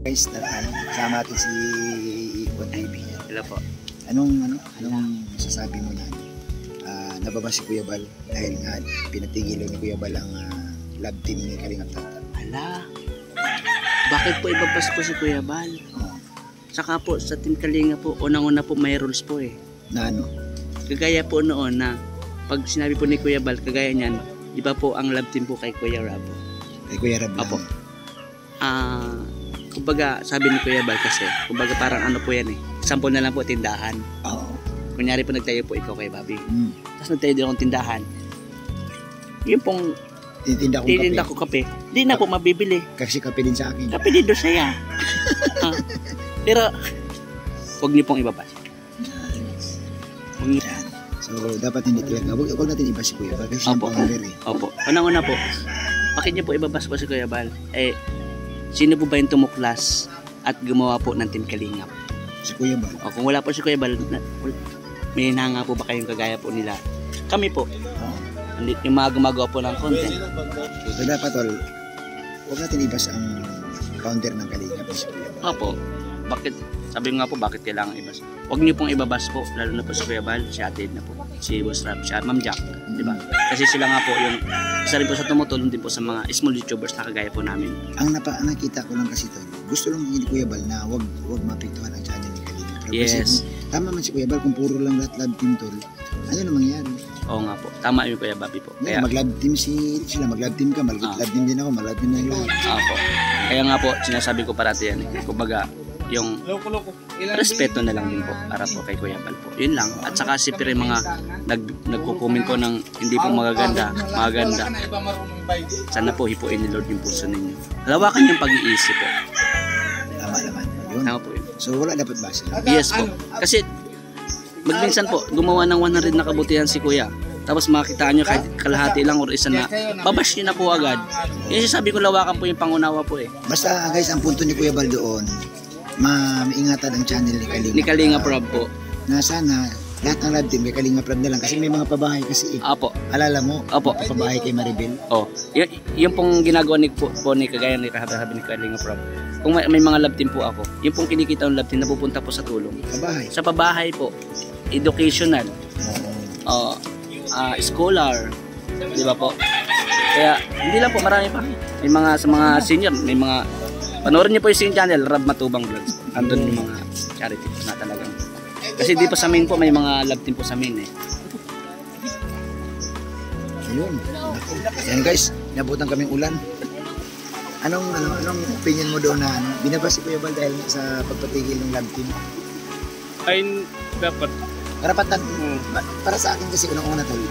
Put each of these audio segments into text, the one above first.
Guys, kasama natin si Juan TV. Hello po. Anong masasabi mo na nababa si Kuya Bal dahil nga pinatigil ni Kuya Bal ang love team ni Kalingap Tata? Ala, bakit po ibabas po si Kuya Bal? Saka po sa Team Kalinga po, unang-una po may rules po eh. Na ano? Kagaya po noon na pag sinabi po ni Kuya Bal, kagaya niyan, di ba po ang love team po kay Kuya Rabo? Kay Kuya Rabo. Opo. Kumbaga sabi ni Kuya Bal kasi, kumbaga parang ano po yan eh. Sample na lang po tindahan. Oo. Kunyari po nagtayo po ikaw kay Bobby. Tapos nagtayo din akong tindahan. Yung pong titinda ko kape, di na po mabibili. Kasi kape din sa akin. Kape din doon saya. Pero, huwag niyo pong ibabas. Huwag niyo. So, dapat hindi talaga. Huwag natin ibas si Kuya Bal kasi Opo. Opo. Unang-una po, bakit niyo po ibabas po si Kuya Bal? Eh, sino po ba yung tumuklas at gumawa po ng Team Kalingap? Si Kuya Bal. O, kung wala po si Kuya Bal, may hinanga po ba kayong kagaya po nila? Kami po. Yung mga gumagawa po ng content. So, dapat huwag natin ibas ang founder ng Kalingap si Kuya Bal. Opo. Bakit? Sabi nga po, bakit kailangan ibas? Huwag niyo pong ibabas po, lalo na po si Kuya Bal, si Ate na po, si Boss Rap, si Ma'am Jack, di ba? Kasi sila nga po yung isa rin po sa tumutulong din po sa mga small YouTubers na kagaya po namin. Ang nakita ko lang kasi gusto lang ni Kuya Bal na wag mapektuhan ang channel ni Kalingap. Yes. Kasi tama man si Kuya Bal kung puro lang love team tol. Ano na mangyayari? Oo nga po. Tama yung Kuya Bobby po. Kaya mag-love team sila, mag-love team ka, mag-love team din ako, mag-love team na yung lahat. Po. Kaya nga po, sinasabi ko parati yan eh. Kumbaga, yung respeto na lang din po para po kay Kuya Bal po. Yun lang. At saka siyempre mga nagko-comment po ng hindi po magaganda. Sana po hipuin ni Lord yung puso ninyo. Halawakan yung pag-iisip po. Tama naman. Yun. Tama po yun. So wala dapat base. Yes po. Kasi magminsan po, gumawa ng 100 na kabutihan si Kuya. Tapos makita nyo kahit kalahati lang or isa na, babash nyo na po agad. Yung sabi ko, lawakan po yung pangunawa po eh. Basta guys, ang punto ni Kuya Bal doon, maingatan ang channel ni Kalingap. Ni Kalingap Rob po. Na sana, lahat ng love team kay Kalingap Rob na lang. Kasi may mga pabahay kasi eh. Apo. Alala mo? Opo. Pabahay kay Maribel. Oh, yung pong ginagawa ni po ni kagaya ni kahabi ni Kalingap Rob. Kung may mga love team po ako, yung pong kinikita ng love team napupunta po sa tulong. Pabahay. Sa pabahay po, educational, scholar, di ba po? Kaya hindi lang po, marami pa. May mga sa mga senior, may mga panoorin niyo po yung senior channel, Rab Matubang Vlogs. Andun yung mga charity na talagang. Kasi di pa sa main po, may mga love team po sa main eh. Ayun. Yan guys, nabutan kaming ulan. Anong opinion mo doon na binabas si Kuya Bal dahil sa pagpatigil ng love team? Ay, dapat. Karapatan. Para sa akin kasi unang-una tol,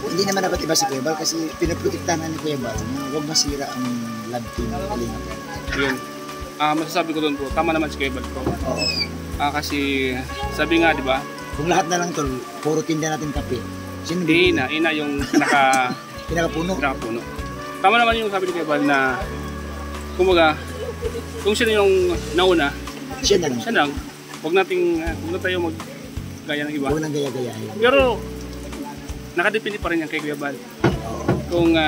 hindi naman dapat iba si Kuya Bal kasi pinaprotektahan ni Kuya Bal na huwag masira ang love team ng Kalingap. Yun. Masasabi ko doon po, tama naman si Kuya Bal ko. Oo. Kasi sabi nga, di ba? Kung lahat na lang tol, puro tinda natin kape. Sino Ina yung pinakapuno? Pinakapuno. Tama naman yung sabi ni Kuya Bal na kumbaga, kung sino yung nauna, Siya na lang. siya lang. Huwag na tayo mag-gaya ng iba. Huwag nang gaya-gayahin. Pero, nakadepende pa rin yan kay Kuya Bal. Kung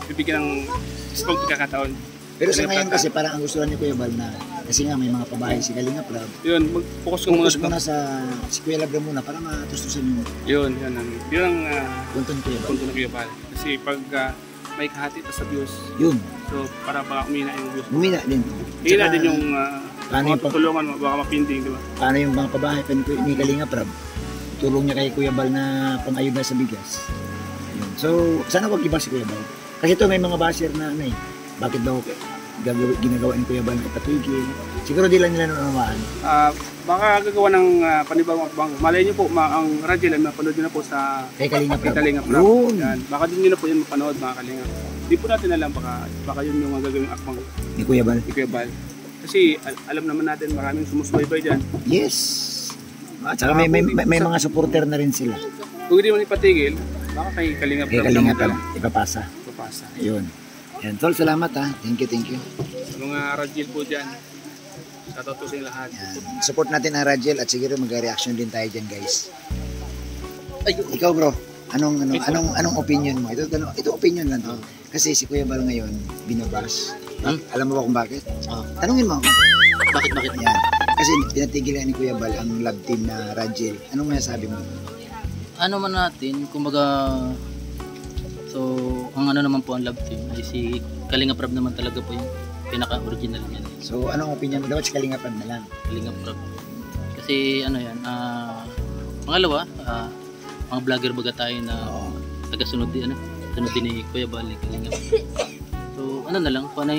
bibigyan ng isang pagkakataon. Pero sa ngayon kasi parang ang gusto ni Kuya Bal na kasi nga may mga pabahay si Kalingap Rob. Yun, mag-focus ko muna sa si Kuya Lab muna para matustusan mo. Yun ang punto ni Kuya Bal. punto ng Kuya Bal. Kasi pag may kahati sa views, yun. So para baka umina yung views. Umina din. Umina din yung mga tulungan, baka mapinding, di ba? Paano yung mga pabahay pa ni Kalingap Rob? Tulong niya kay Kuya Bal na pang-ayuda sa bigas. Yun. So, sana wag iba si Kuya Bal. Kasi ito may mga basher na bakit daw ginagawa ni Kuya Bal na ipatigil. Siguro di lang nila nanunawaan. Baka gagawa ng panibagong akbang. Malay niyo po, ang Rajel ay mapanood niyo na po sa kay Kalingap Rob. Yan. Baka din niyo na po yun mapanood, mga Kalingap. Hindi po natin alam, baka yun yung gagawing akbang ni Kuya Bal. Kasi alam naman natin maraming sumusubaybay dyan. Yes. At saka may mga supporter na rin sila. Kung hindi man ipatigil, baka kay Kalingap Rob ipapasa. Ayun. Yan, tol, salamat ha. Thank you. Sa mga Rajel po dyan, shoutout po sa inyo lahat. Yan. Support natin ang Rajel at siguro mag-reaction din tayo dyan guys. Ikaw bro, anong opinion mo? Ito opinion lang to. Kasi si Kuya Bal ngayon, binabas. Alam mo ba kung bakit? Ah. Tanungin mo ako. Bakit? Yan. Kasi pinatigilan ni Kuya Bal ang love team na Rajel. Anong masasabi mo? Ano man natin, kumbaga, so, ang ano naman po ang love team ay si Kalinga Prab naman talaga po yung pinaka-original niyan. So, anong opinion mo? Dapat si Kalingapad na lang. Kalinga Prab. Kasi ano yan, pangalawa, mga vlogger baga tayo na Oo. taga-sunod din, sunod din ni Kuya Bal, ni Kalinga. So, ano na lang, kung ano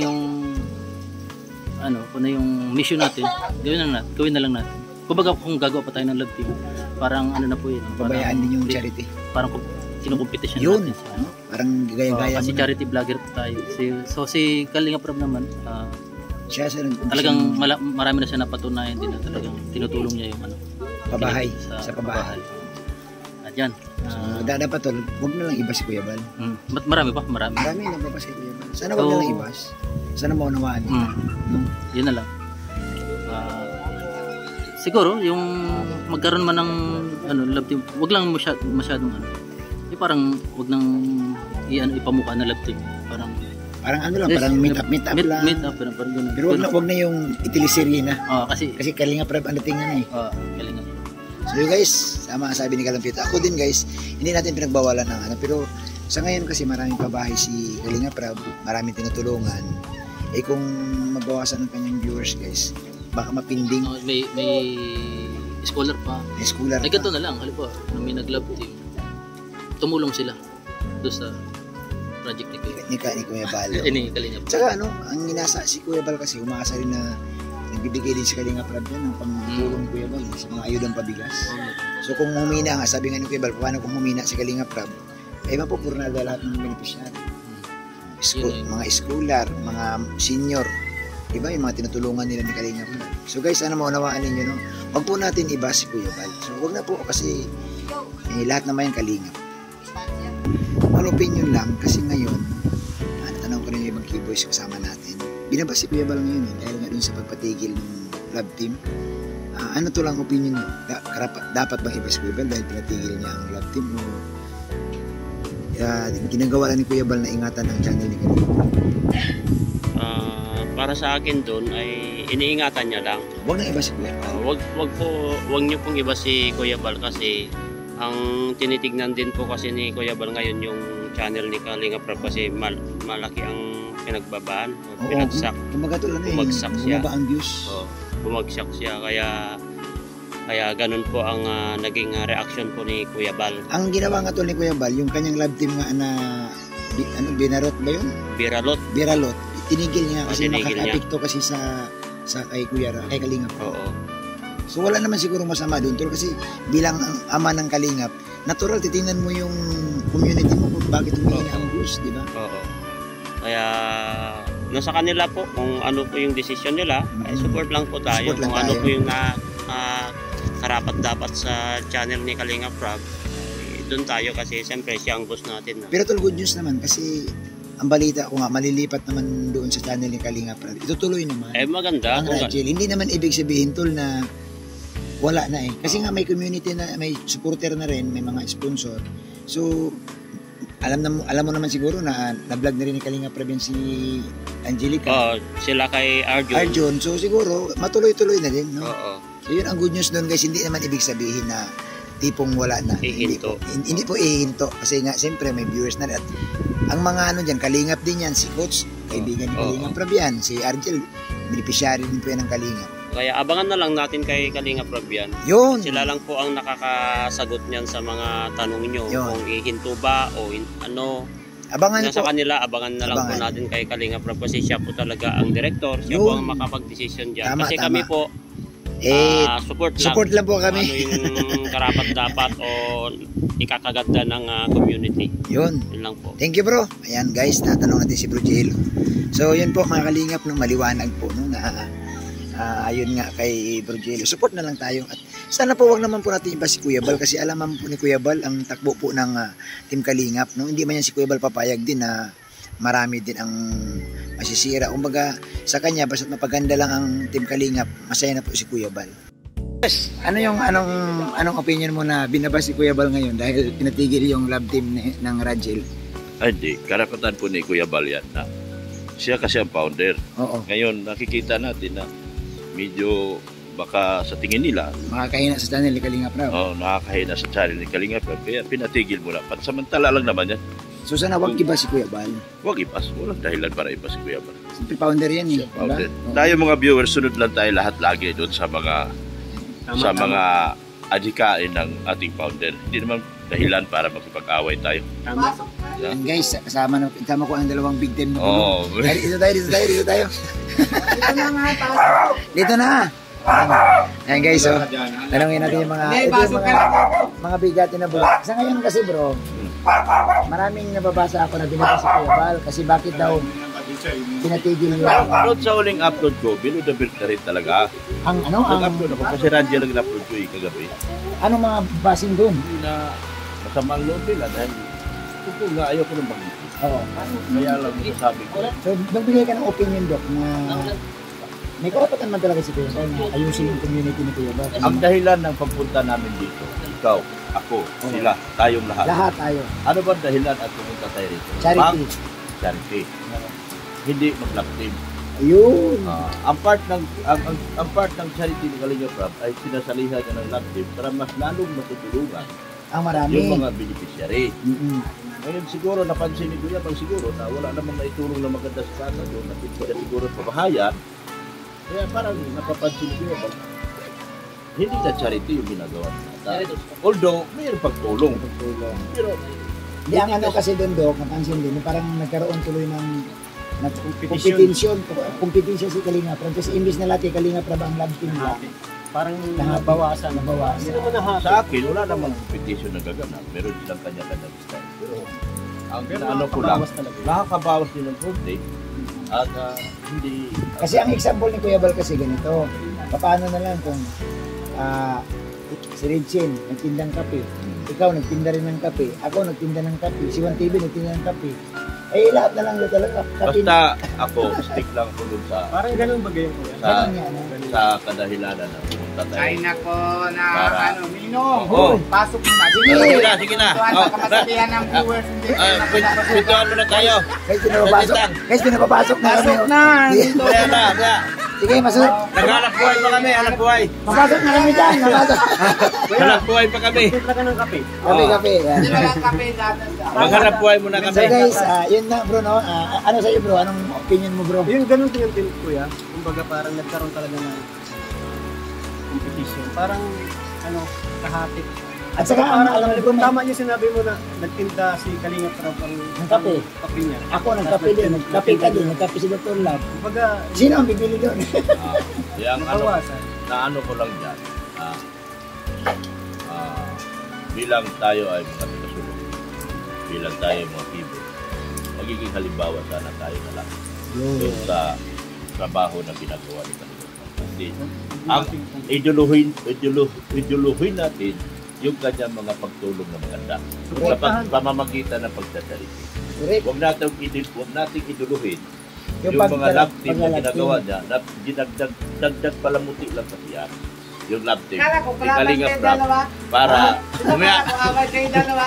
yung mission natin, gawin na lang natin. Kumbaga kung gagawa pa tayo ng love team, parang ano na po yun. Pabayaan din yung charity. Parang kinukompetition Yun. natin sa ano. Parang gaya-gaya Kasi mo na. charity vlogger po tayo. Si Kalinga Prab naman, Siya sa talagang marami na siya napatunayan din na talagang tinutulong niya yung ano. pabahay. Sa Sa pabahay. At yan. Dapat tol, huwag na lang iba si Kuya Bal. Ba't marami pa? Marami. Marami na ba si Kuya Bal? Sana huwag na lang ibas. Sana maunawaan nila. No? Yun na lang. Siguro, yung magkaroon man ng love team, wag lang masyadong ano. Parang wag nang ipamukha na love team. Parang ano lang, parang meet up lang. Meet up, parang ganun. Pero wag na yung itiliserye na. Kasi Kalinga Prab ang datingan eh. Kalinga. So yun guys, sama sabi ni Kalampito. Ako din guys, hindi natin pinagbawalan ng ano. Pero sa ngayon kasi maraming pabahay si Kalinga Prab, maraming tinutulungan. Eh kung mabawasan ng kanyang viewers guys, baka mapinding. May scholar pa. May schooler Ay, ganito na lang. Halimbawa, nung may nag-love team, tumulong sila doon sa project ni Kuya. Ni Kuya Bal. Ni Kalinga. Tsaka ano, ang inasa si Kuya Bal kasi umaasa rin na nagbibigay din si Kalinga Prab yan ng pangtulong ni Kuya Bal sa mga ayudang pabigas. So kung humina nga, sabi nga ni Kuya Bal, paano kung humina si Kalinga Prab, ay mapupurnada lahat ng beneficiary. Mga schooler, mga senior, diba yung mga tinutulungan nila ni Kalinga Prab. So guys, sana maunawaan ninyo, no? Huwag po natin iba si Kuya Bal. So huwag na po kasi lahat naman yung Kalinga. Ang opinion lang, kasi ngayon, natanong ko rin yung ibang keyboys kasama natin. Binabas si Kuya Bal ngayon dahil nga dun sa pagpatigil ng love team. Ano to lang opinion mo? Dapat bang iba si Kuya Bal dahil pinatigil niya ang love team? O ginagawa lang ni Kuya Bal na ingatan ang channel ni Kalinga? Para sa akin doon ay iniingatan niya lang. Huwag na iba si Kuya Bal. Wag niyo pong iba si Kuya Bal kasi ang tinitignan din po kasi ni Kuya Bal ngayon yung channel ni Kalinga Prab kasi malaki ang pinagbabaan o pinagsak. Kumbaga to lang Bumagsak siya. Bumaba ang views. Bumagsak siya kaya ganun po ang naging reaction po ni Kuya Bal. Ang ginawa nga to ni Kuya Bal, yung kanyang love team nga na binarot ba yun? Biralot. Tinigil niya kasi makaka-apekto kasi sa kay Kalinga Prab. Oo. So wala naman siguro masama doon tol kasi bilang ang ama ng Kalingap, natural titingnan mo yung community mo kung bakit humihina ang views, di ba? Oo. Kaya nasa kanila po kung ano po yung decision nila, ay support lang po tayo. Support lang kung ano tayo. po yung karapat dapat sa channel ni Kalinga Prab, doon tayo kasi siyempre siya ang boss natin. Pero tol, good news naman kasi ang balita ko nga, malilipat naman doon sa channel ni Kalinga Prab. Itutuloy naman. Maganda. Ang Rachel, hindi naman ibig sabihin tol na wala na eh. Kasi nga may community na, may supporter na rin, may mga sponsor. So, alam mo naman siguro na na-vlog na rin ni Kalinga Prab yan si Angelica. Sila kay Arjun. So, siguro, matuloy-tuloy na din. No? Oo. So, yun ang good news doon guys. Hindi naman ibig sabihin na tipong wala na. Ihinto. Hindi po ihinto. Kasi nga, siyempre, may viewers na rin. At ang mga Kalingap din yan, si Coach, kaibigan ni Kalinga Prab yan. Si Argel, beneficiary din po yan ng Kalingap. Kaya abangan na lang natin kay Kalinga Prab yan. Yun. Sila lang po ang nakakasagot niyan sa mga tanong nyo. Yun. Kung ihinto ba o ano. Abangan Nasa po. kanila, abangan na lang po natin kay Kalinga Prab kasi siya po talaga ang director. Siya Yun. po ang makapag-desisyon dyan. Tama, kasi tama. kami po, support lang po kami. Ano yung karapat dapat o ikakaganda ng community. Yun. Yun lang po. Thank you bro. Ayan guys, tatanong natin si Bro Jelo. So yun po mga Kalingap, no, maliwanag po no, na ayun nga kay Bro Jelo. Support na lang tayo. At sana po wag naman po natin iba si Kuya Bal kasi alam naman po ni Kuya Bal ang takbo po ng Team Kalingap. No? Hindi man yan si Kuya Bal papayag din na marami din ang masisira. Kumbaga sa kanya, basta mapaganda lang ang Team Kalingap, masaya na po si Kuya Bal. Yes. Anong opinion mo na binaba si Kuya Bal ngayon dahil pinatigil yung love team ng Rajel? Ay di, karapatan po ni Kuya Bal yan na Siya kasi ang founder. Oo. Ngayon, nakikita natin na medyo baka sa tingin nila, Makakahina sa channel ni Kalinga Prab. nakakahina sa channel ni Kalinga Prab. Kaya pinatigil mo na. Pansamantala lang naman yan. So sana wag iba si Kuya Bal. Huwag ipas. Walang dahilan para ipas si Kuya Bal. Siyempre founder yan eh. Founder. Diba? Oo. Tayo mga viewers, sunod lang tayo lahat lagi doon sa mga mga adhikain ng ating founder. Hindi naman dahilan para makipag-away tayo. Tama. And guys, kasama ko ang dalawang big time na Oo. Dito tayo. Dito na. Ayan guys, so tanongin natin yung ito yung mga bigatin na bulat. Sa ngayon kasi bro, maraming nababasa ako na binabasa si Kuya Bal kasi bakit daw pinatigil yung Doon sa huling upload ko, below the belt na rin talaga. ang Nag-upload ako kasi Randy lang na-upload ko kagabi. anong mga basing doon? Hindi na masamang loob nila dahil ito nga ayaw ko nang mag-isip. Oo. Kaya lang sabi ko. So, nagbigay ka ng opinion, Doc, na may karapatan man talaga si Kuya Bal na ayusin yung community ni Kuya Bal. Ang dahilan ng pagpunta namin dito, ikaw, ako, sila, tayong lahat. Lahat tayo. Ano ba dahilan at pumunta tayo rito? Charity. Charity. Hindi mag-love team. Ayun. Ang part ng charity ni Kalinga Prab ay sinasalihan niya ng love team para mas lalong matutulungan Ang marami. yung mga beneficiary. Mm-mm. Ngayon siguro napansin ni Kuya Bal siguro na wala namang naitulong na maganda sa kasa doon na siguro pabahayan. Kaya parang napapansin ni Kuya Bal, hindi na charity yung ginagawa nila. Although, mayroon pagtulong. Pero, Di ang ano kasi doon, Doc, napansin din, parang nagkaroon tuloy ng competition si Kalinga Prab. Kasi imbis na lahat Kalinga Prab ang love team nila. Parang Nabawasan. sa akin, wala namang competition na gaganap. Meron silang kanya-kanyang style. Pero, ang ano ko lang, nakakabawas din ng konti. At hindi... Kasi ang example ni Kuya Bal kasi ganito. Paano na lang kung si Redchin nagtindang kape, ikaw nagtinda rin ng kape, ako nagtinda ng kape, si Juan TV nagtinda ng kape. Eh lahat na lang talaga. Basta ako, stick lang ko dun sa parang ganun ba ganyan, Kuya? sa kadahilanan na pumunta tayo. Ay nako na Para- ano, Minong. Oo. Pasok mo na. Sige na. Tuhan Oh, sa kamasabihan ng viewers. Pintuan mo na tayo. Guys, pinapapasok na kami. Pasok na. Dito. Kaya. Sige, masuk. Naghanap buhay pa kami, hanap buhay. Papasok na kami dyan. Papasok. Hanap buhay pa kami. Titla ka ng kape. Kape. Yan. Walang kape dati. Maghanap buhay muna So kami. guys, yun na bro, no? Ano sa'yo bro? Anong opinion mo bro? Yung ganun din yung din, Kuya. Kumbaga parang nagkaroon talaga ng competition. Parang ano, kahati. At saka, Parang alam mo bro, tama yung sinabi mo na nagtinda si Kalinga Prab ang kape. kape niya. Ako nagkape din. Nagkape ka din. Nagkape si Dr. Love. Kumbaga, Sino ang bibili doon? Yang ano, nabawasan. na ano ko lang dyan, bilang tayo ay mga kasulong, bilang tayo ay mga people, magiging halimbawa sana tayo na lang doon sa trabaho na ginagawa ni Kalinga. Hindi, ang ideolohin natin yung kanyang mga pagtulong na maganda sa pamamagitan ng pagsasalita. Correct. Huwag nating iduluhin Yung yung mga love team na paglalab ginagawa team. niya, dagdag palamuti lang kasi yan. Yung love team, Kala ko, ni pala Kalinga kayo Prab, dalawa. para, mamaya, Away kayo dalawa.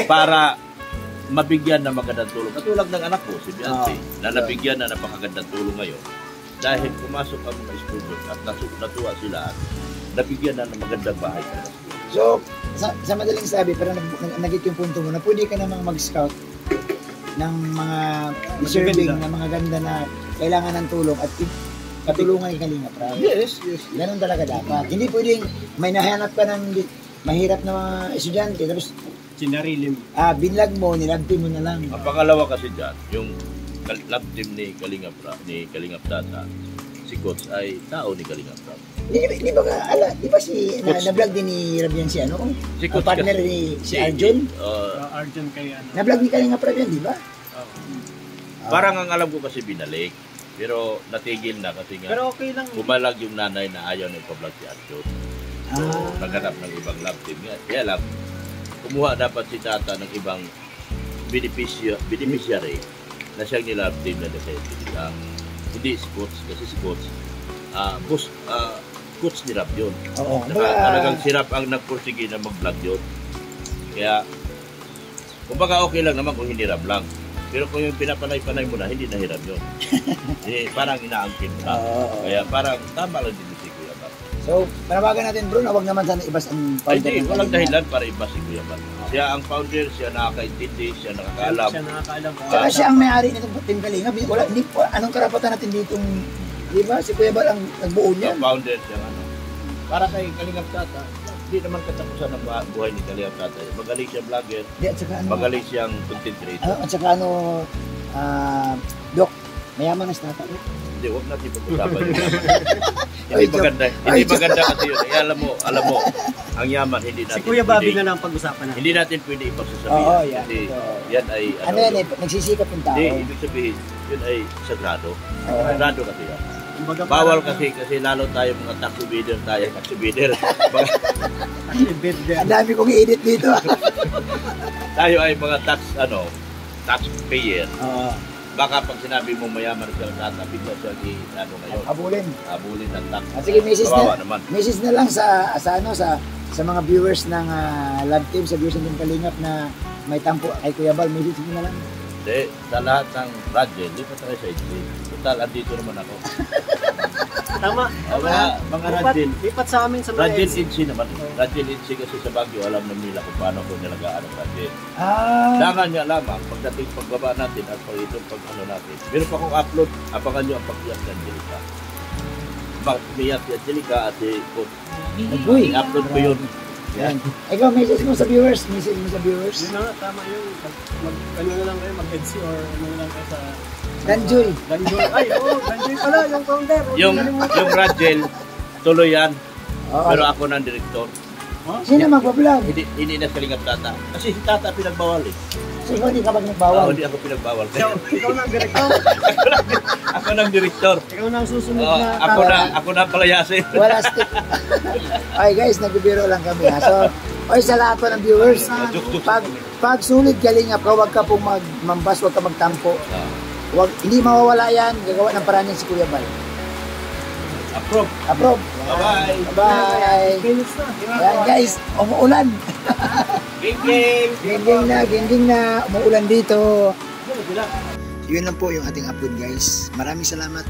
para mabigyan ng magandang tulong. Katulad ng anak ko, si Bianchi, na nabigyan na napakagandang tulong ngayon. Dahil pumasok ang mga student at natuwa sila at nabigyan na ng magandang bahay. So, sa madaling sabi, pero nagit yung punto mo na pwede ka namang mag-scout ng mga deserving na mga ganda na kailangan ng tulong at patulungan yung Kalinga Prab. Yes. Ganun talaga dapat. Hindi pwedeng may nahanap ka ng mahirap na mga estudyante tapos sinarilim. binlag mo, nilabti mo na lang. Ang pangalawa kasi dyan, yung love team ni Kalinga Prab, si Coach ay tao ni Kalinga Prab. Di ba di ba na-vlog din ni Rabian si ano? Si Ang Coach partner kasi- ni si Arjun? Arjun kay ano. Na-vlog ni Kalinga Prab yan, di ba? Parang ang alam ko kasi binalik, pero natigil na kasi nga Pero okay lang. bumalag yung nanay na ayaw na ipa-vlog si Arjun. So, naghanap ng ibang love team. Kaya lang, kumuha dapat si Tata ng ibang beneficiary na siyang nilove team na nasa hindi si Coach, kasi si Coach, Coach ni Rap yun. Oo. Talagang si Rap ang nagpursige na mag-vlog yun. Kaya, kumbaga okay lang naman kung hindi Rap lang. Pero kung yung pinapanay-panay mo na, hindi nahirap yun. Parang inaangkin mo na. Oo. Kaya parang tama lang din si Kuya Bal. So, panawagan natin bro, na huwag naman sana ibas ang Ay, founder hindi, ng walang Kalinga. dahilan para iba si Kuya Bal. Siya ang founder, siya nakakaintindi, siya nakakaalam. Siya nakakaalam. Saka siya ang may-ari nitong Team Kalinga. Wala, hindi, anong karapatan natin ditong, di ba? Si Kuya Bal ang nagbuo Siya niyan. ang founder, siya ano. Para kay Kalingap Tata, hindi naman katapusan ng buhay ni Kalingap Tata. Magaling siya vlogger, Di, at saka ano, magaling siyang content creator. at saka ano, Dok, mayaman na si Tata. Hindi, huwag natin pag-usapan yun. Ay, Hindi maganda. Hindi maganda kasi yun. Eh, alam mo, ang yaman, hindi natin Si Kuya Bobby pwede- na lang pag-usapan natin. Hindi natin pwede ipagsasabihan. Oo, yan. Kasi Oo. yan ay, Ano yan eh, nagsisikap yung tao. Hindi, ibig sabihin, yun ay sagrado. Oo. Sagrado kasi yan. Kumbaga, Bawal parang- kasi lalo tayo mga taxi bidder tayo, taxi bidder. Ang dami kong i-edit dito. Tayo ay mga tax payer. Oo. Baka pag sinabi mo mayaman siya Tata, bigla siya ngayon, Abulin. abulin ng tax. Sige, Kawawa naman. message na lang sa mga viewers ng Love Team, sa viewers ng Team Kalingap na may tampo kay Kuya Bal, message nyo na lang. Hindi, sa lahat ng Radjel, di pa tayo sa HC. Total, andito naman ako. Tama. Mga Radjel, Lipat sa amin sa mga Radjel LC. HC naman. Radjel HC kasi sa Baguio, alam na nila kung paano ko nilagaan ang Radjel. Dangan niya lamang, pagdating pagbaba natin at pag itong pag ano natin. Meron pa akong upload, abangan nyo ang pag-iyak ni Angelica. Pag-iyak ni Angelica at Uy, i-upload ko yun. yan. Ikaw, message mo sa viewers. Message mo sa viewers. Yun na nga, tama yun. Ano na lang kayo, mag-LC or ano na lang kayo sa... Danjoy. Danjoy. Ay, oo, Danjoy pala, yung founder. Yung Radjel, tuloy yan. Oo. Pero ako ng direktor. Sino magpa-vlog? Hindi na Kalingap Tata. Kasi si Tata pinagbawal eh. So, ikaw hindi ka magbawal. Hindi ako pinagbawal. Ikaw na ang director. Ako ng direktor. Ikaw na ang susunod Oo, na... ako na palayasin. Wala stick. Okay guys, nagbibiro lang kami ha. So, sa lahat po ng viewers, pag sulit Kalingap ka, huwag ka pong mambas, huwag ka magtampo. Hindi mawawala yan, gagawa ng paraan yan si Kuya Bal. Approve. Approve. Bye-bye. Bye. Minutes na. Ayan guys, umuulan. Ging-ging. Gingging na, umuulan dito. Yun lang po yung ating upload guys. Maraming salamat.